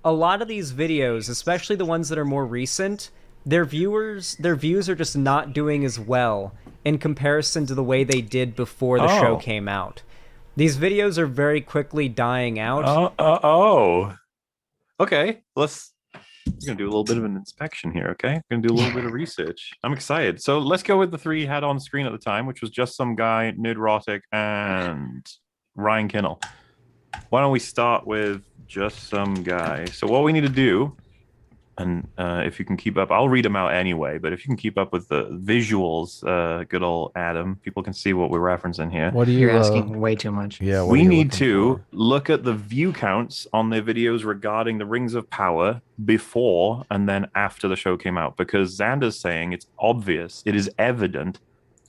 a lot of these videos, especially the ones that are more recent, their views are just not doing as well in comparison to the way they did before the show Oh. came out. These videos are very quickly dying out. Oh. Okay. We're gonna do a little bit of an inspection here, okay? We're gonna do a little bit of research. I'm excited. So let's go with the three he had on screen at the time, which was Just Some Guy, Nerdrotic, and Ryan Kinnell. Why don't we start with Just Some Guy? So what we need to do, and if you can keep up, I'll read them out anyway, but if you can keep up with the visuals, good old Adam, people can see what we're referencing here. What do You're you asking way too much. Yeah, what are We you need looking to for? look at the view counts on their videos regarding the Rings of Power before and then after the show came out, because Xander's saying it's obvious, it is evident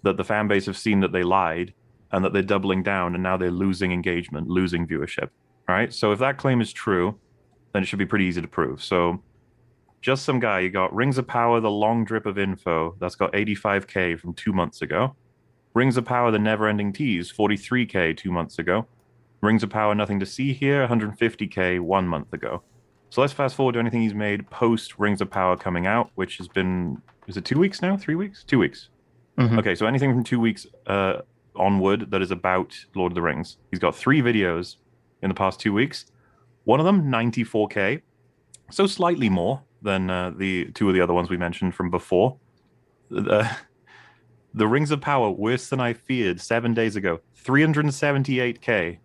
that the fan base have seen that they lied and that they're doubling down and now they're losing engagement, losing viewership. Right? So if that claim is true, then it should be pretty easy to prove. So Just Some Guy, you got Rings of Power, the long drip of info, that's got 85K from 2 months ago. Rings of Power, the never-ending tease, 43K 2 months ago. Rings of Power, nothing to see here, 150K 1 month ago. So let's fast forward to anything he's made post Rings of Power coming out, which has been, is it 2 weeks now? 3 weeks? 2 weeks. Mhm. Okay, so anything from 2 weeks onward that is about Lord of the Rings. He's got 3 videos in the past 2 weeks. One of them, 94K. So slightly more than the two of the other ones we mentioned from before. The Rings of Power, worse than I feared, 7 days ago, 378K.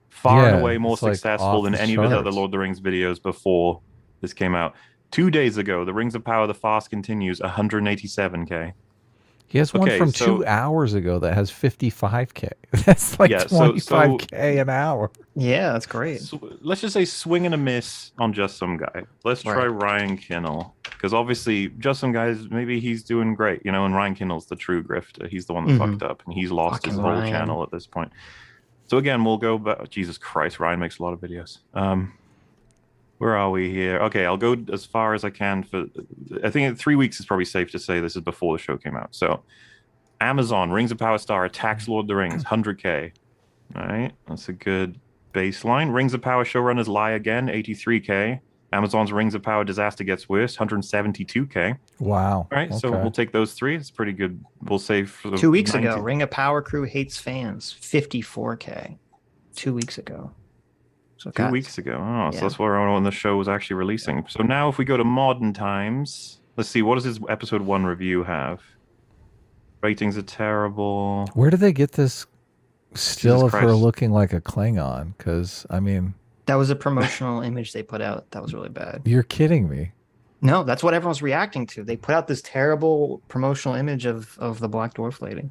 Far and Yeah, away more it's, like, successful off than the any of his other charts. Lord of the Rings videos before this came out. 2 days ago, The Rings of Power, The Fast Continues, 187K. He has one Okay, from so 2 hours ago that has 55K. That's like yeah, 25K an hour. Yeah, that's great. so let's just say swing and a miss on Just Some Guy. Let's try Right. Ryan Kinnell, because obviously Just Some Guys, maybe he's doing great, you know, and Ryan Kinnell's the true grifter. He's the one that Mhm. fucked up, and he's lost his Fucking whole Ryan. channel at this point. So again, we'll go back. Jesus Christ, Ryan makes a lot of videos. Where are we here? Okay, I'll go as far as I can for. I think 3 weeks is probably safe to say this is before the show came out. So, Amazon Rings of Power Star attacks Lord of the Rings, 100K. All right, that's a good baseline. Rings of Power showrunners lie again, 83K. Amazon's Rings of Power disaster gets worse, 172K. Wow. All right, so Okay. we'll take those three. It's pretty good. We'll say for the 2 weeks ago, 19 Ring of Power crew hates fans, 54K. 2 weeks ago. So it 2 weeks ago. Oh, so yeah. that's where when the show was actually releasing. So now if we go to modern times, let's see, what does his episode 1 review have? Ratings are terrible. Where did they get this still Jesus of her Christ. looking like a Klingon? Because, I mean, That was a promotional image they put out. That was really bad. you're kidding me. No, that's what everyone's reacting to. They put out this terrible promotional image of the Black Dwarf lady.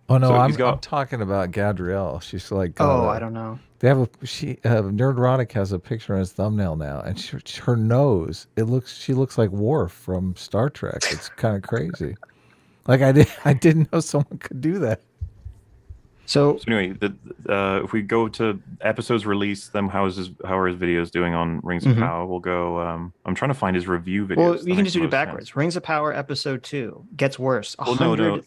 Oh, no, So I'm, he's got- I'm talking about Gadriel. She's like, I don't know. They have Nerdrotic has a picture on his thumbnail now, and her nose, she looks like Worf from Star Trek. It's kind of crazy. Like I didn't know someone could do that. So So anyway, if we go to episodes released, then how are his videos doing on Rings of Mhm. Power? We'll go. I'm trying to find his review videos. well, that you can makes just do it most backwards. sense. Rings of Power episode 2 gets worse. Well, no.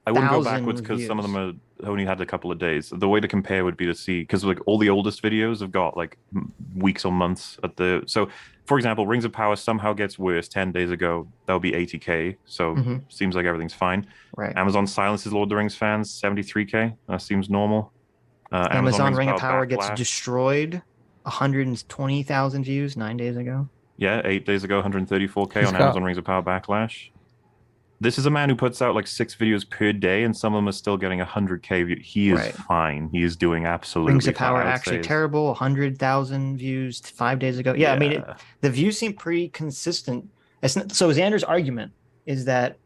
I wouldn't go 100,000 backwards because some of them reviews. are only had a couple of days. The way to compare would be to see, because like all the oldest videos have got like weeks or months at the. So, for example, Rings of Power somehow gets worse 10 days ago. That would be 80K. So Mhm. seems like everything's fine. Right. Amazon silences Lord of the Rings fans, 73K. That seems normal. Amazon Ring of Power gets Backlash. destroyed. 120,000 views 9 days ago. Yeah, 8 days ago, 134K He's on got- Amazon Rings of Power Backlash. This is a man who puts out like 6 videos per day, and some of them are still getting 100K views. He is Right. fine. He is doing absolutely Rings of fine. Power I would actually say is- terrible. 100,000 views 5 days ago. Yeah, I mean, Yeah. the views seem pretty consistent. So Xander's argument is that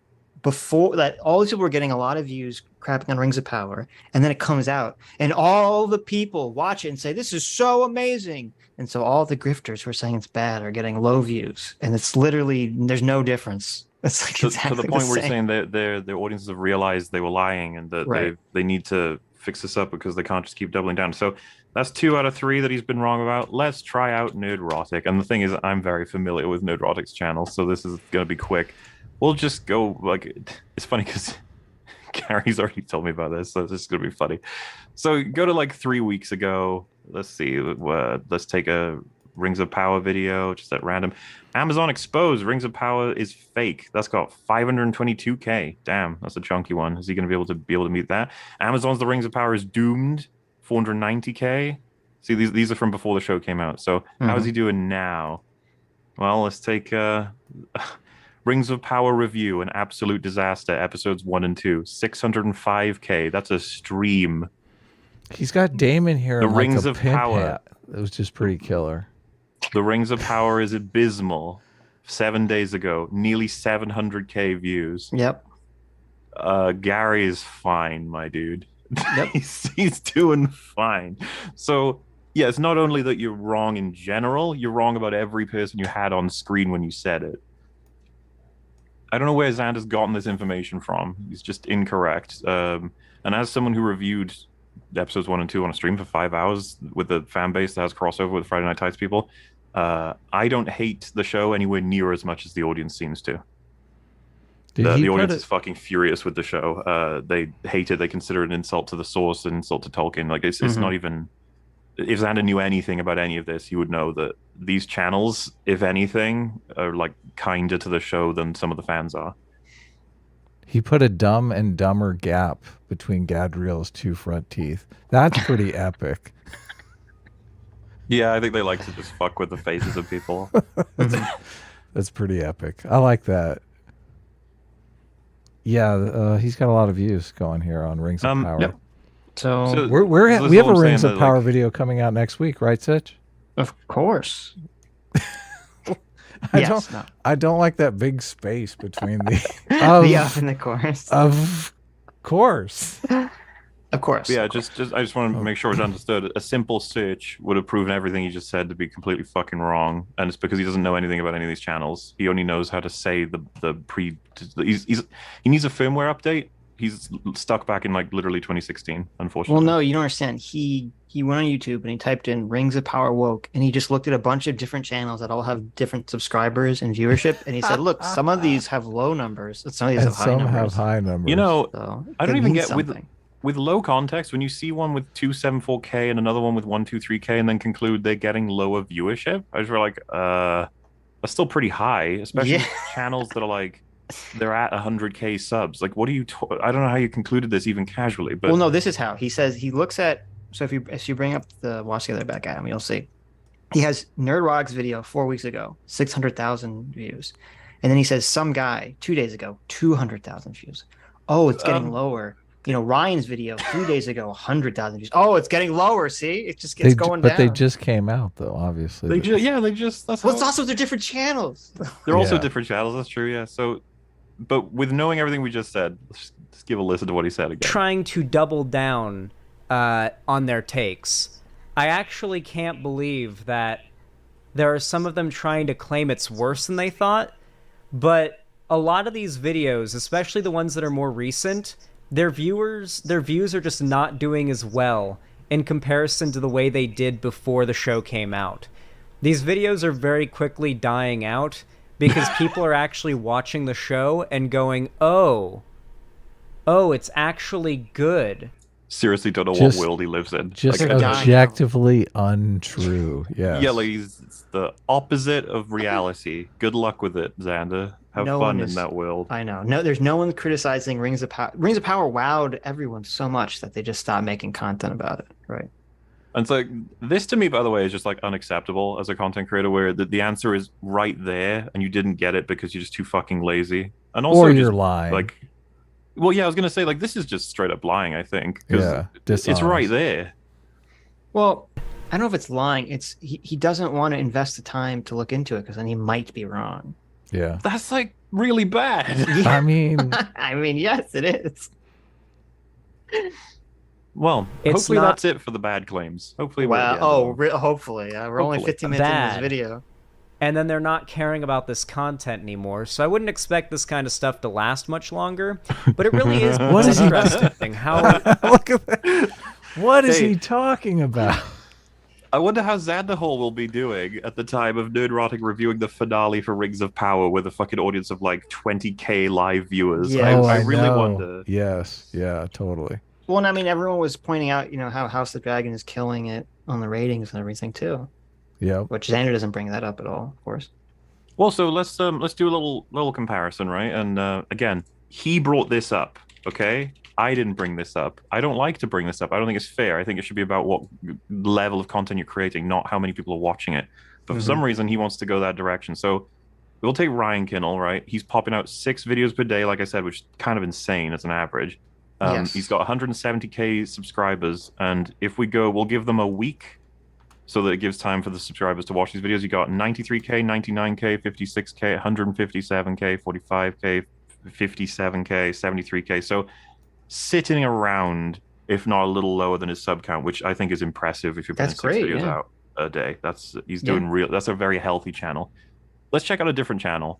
before that, all these people were getting a lot of views crapping on Rings of Power, and then it comes out, and all the people watch it and say, "This is so amazing." And so all the grifters who are saying it's bad are getting low views, and it's literally there's no difference. It's like to exactly the point where you're same. saying that their audiences have realized they were lying and that Right. they need to fix this up because they can't just keep doubling down. So that's 2 out of 3 that he's been wrong about. Let's try out Nerdrotic. And the thing is, I'm very familiar with Nerdrotic's channel, so this is going to be quick. We'll just go like it's funny because Gary's already told me about this, so this is going to be funny. So go to like 3 weeks ago. Let's see. Let's take a Rings of Power video, just at random. Amazon exposed Rings of Power is fake. That's got 522K. Damn, that's a chunky one. Is he going to be able to meet that? Amazon's The Rings of Power is doomed. 490K. See, these are from before the show came out. So how is he doing now? Well, let's take Rings of Power review, an absolute disaster, episodes 1 and 2, 605K. That's a stream. He's got Damon here. The in Rings like a of pimp Power. hat. It was just pretty killer. The Rings of Power is abysmal. 7 days ago, nearly 700K views. Yep. Gary is fine, my dude. Yep. he's doing fine. So yeah, it's not only that you're wrong in general, you're wrong about every person you had on screen when you said it. I don't know where Xander's gotten this information from. He's just incorrect. And as someone who reviewed episodes 1 and 2 on a stream for 5 hours with a fan base that has crossover with Friday Night Tights people, I don't hate the show anywhere near as much as the audience seems to. The audience is fucking furious with the show. They hate it. They consider it an insult to the source, an insult to Tolkien. Like it's not even. If Xander knew anything about any of this, he would know that these channels, if anything, are like kinder to the show than some of the fans are. He put a Dumb and Dumber gap between Gadriel's 2 front teeth. That's pretty epic. Yeah, I think they like to just fuck with the faces of people. That's pretty epic. I like that. Yeah, he's got a lot of views going here on Rings of Power. Yep. So we have a Rings of Power video coming out next week, right, Sitch? of course. I don't like that big space between the The up and the chorus. Of course. Of course. Yeah, I just want to make sure it's understood. A simple search would have proven everything he just said to be completely fucking wrong, and it's because he doesn't know anything about any of these channels. He only knows how to say he needs a firmware update. He's stuck back in like literally 2016, unfortunately. Well, no, you don't understand. He went on YouTube and he typed in Rings of Power woke, and he just looked at a bunch of different channels that all have different subscribers and viewership, and he said, "Look, some of these have low numbers, and some of these have high numbers." You know, so I don't even get with low context when you see one with 274K and another one with 123K, and then conclude they're getting lower viewership. I just feel like that's still pretty high, especially channels that are like. They're at 100K subs. Like, what are you? I don't know how you concluded this even casually. But well, no, this is how he says he looks at. So if you bring up the Watch Together back at him, you'll see he has Nerdrog's video 4 weeks ago, 600,000 views, and then he says some guy 2 days ago, 200,000 views. Oh, it's getting lower. You know, Ryan's video 3 days ago, 100,000 views. Oh, it's getting lower. See, it just gets going down. But they just came out though. Obviously, That's well, it's also they're different channels. They're also different channels. That's true. Yeah. So. But with knowing everything we just said, let's give a listen to what he said again. Trying to double down on their takes. I actually can't believe that there are some of them trying to claim it's worse than they thought, but a lot of these videos, especially the ones that are more recent, their views are just not doing as well in comparison to the way they did before the show came out. These videos are very quickly dying out, because people are actually watching the show and going, oh, it's actually good. Seriously don't know what world he lives in. Just like, objectively untrue. Yeah. Yeah, like it's the opposite of reality. Good luck with it, Xander. Have fun in that world. I know. No, there's no one criticizing Rings of Power. Rings of Power wowed everyone so much that they just stopped making content about it. Right. And it's like, this to me, by the way, is just like unacceptable as a content creator, where the answer is right there and you didn't get it because you're just too fucking lazy. And also, or you're lying. Like, well, yeah, I was going to say, like, this is just straight up lying, I think. Yeah, it's right there. Well, I don't know if it's lying. It's he doesn't want to invest the time to look into it because then he might be wrong. Yeah. That's like really bad. Yeah. I mean, yes, it is. Well, hopefully that's it for the bad claims. Hopefully. Hopefully. We're only 15 minutes into this video. And then they're not caring about this content anymore, so I wouldn't expect this kind of stuff to last much longer. But it really is interesting. How look at that. What is he talking about? I wonder how Xanderhall will be doing at the time of Nerdrotic reviewing the finale for Rings of Power with a fucking audience of like 20K live viewers. Yeah. I really wonder. Yes. Yeah, totally. Well, I mean, everyone was pointing out, how House of the Dragon is killing it on the ratings and everything, too. Yep. which Xander doesn't bring that up at all, of course. Well, so let's do a little comparison, right? And again, he brought this up, okay? I didn't bring this up. I don't like to bring this up. I don't think it's fair. I think it should be about what level of content you're creating, not how many people are watching it. But for some reason, he wants to go that direction. So we'll take Ryan Kinnell, right? He's popping out 6 videos per day, like I said, which is kind of insane as an average. Yes. He's got 170K subscribers, and if we go, we'll give them a week so that it gives time for the subscribers to watch these videos. You got 93K, 99K, 56K, 157K, 45K, 57K, 73K. So sitting around, if not a little lower than his sub count, which I think is impressive if you're putting That's 6 great, videos yeah. out a day. He's doing real. That's a very healthy channel. Let's check out a different channel.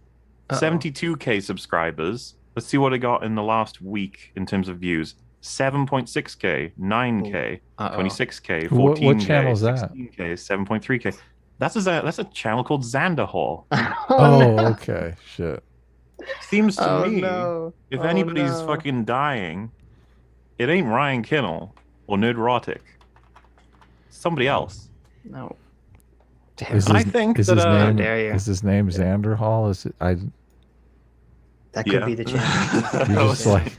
72K subscribers. Let's see what it got in the last week in terms of views. 7.6K, 9K, 26K, 14K, What channel is that? 16K, 7.3K. That's a channel called Xander Hall. Oh, okay. Shit. Seems to me, no. if Oh, anybody's no. fucking dying, it ain't Ryan Kinnell or Nerdrotic. Somebody else. No. Is I his, think is that, his how name dare you. is his name Xander Hall? Is it, That could be the channel. you just like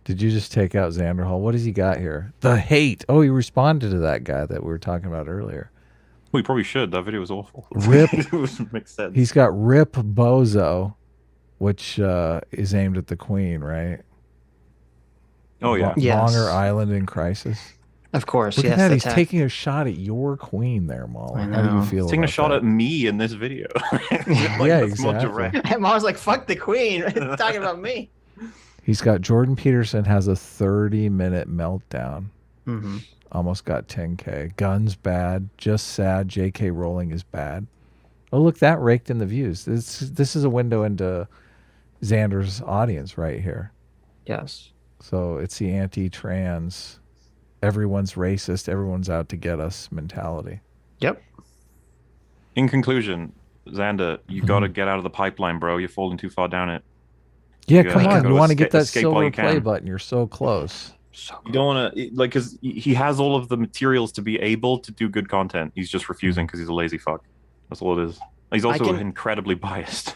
did you just take out Xander Hall? What has he got here? The hate. Oh, he responded to that guy that we were talking about earlier. We probably should. That video was awful. Rip. It makes sense. He's got Rip Bozo, which is aimed at the Queen, right? Oh yeah. Yes. Longer Island in Crisis. Of course, Look yes. at that. He's that's taking a shot at your queen there, Mauler. I How do you know. feel He's taking a about shot that? at me in this video. Yeah, that's more exactly. direct. And Mom's like, fuck the queen. Talking about me. He's got Jordan Peterson has a 30-minute meltdown. Mm-hmm. Almost got 10K. Guns bad. Just sad. J.K. Rowling is bad. Oh, look, that raked in the views. This is a window into Xander's audience right here. Yes. So it's the anti-trans, everyone's racist, everyone's out to get us mentality. Yep. In conclusion, Xander, you got to get out of the pipeline, bro. You're falling too far down it. Yeah, You come gotta on. go You want to get that escape while silver you can. play button. You're so close. So You don't want to, like, because he has all of the materials to be able to do good content. He's just refusing because he's a lazy fuck. That's all it is. He's also can- incredibly biased.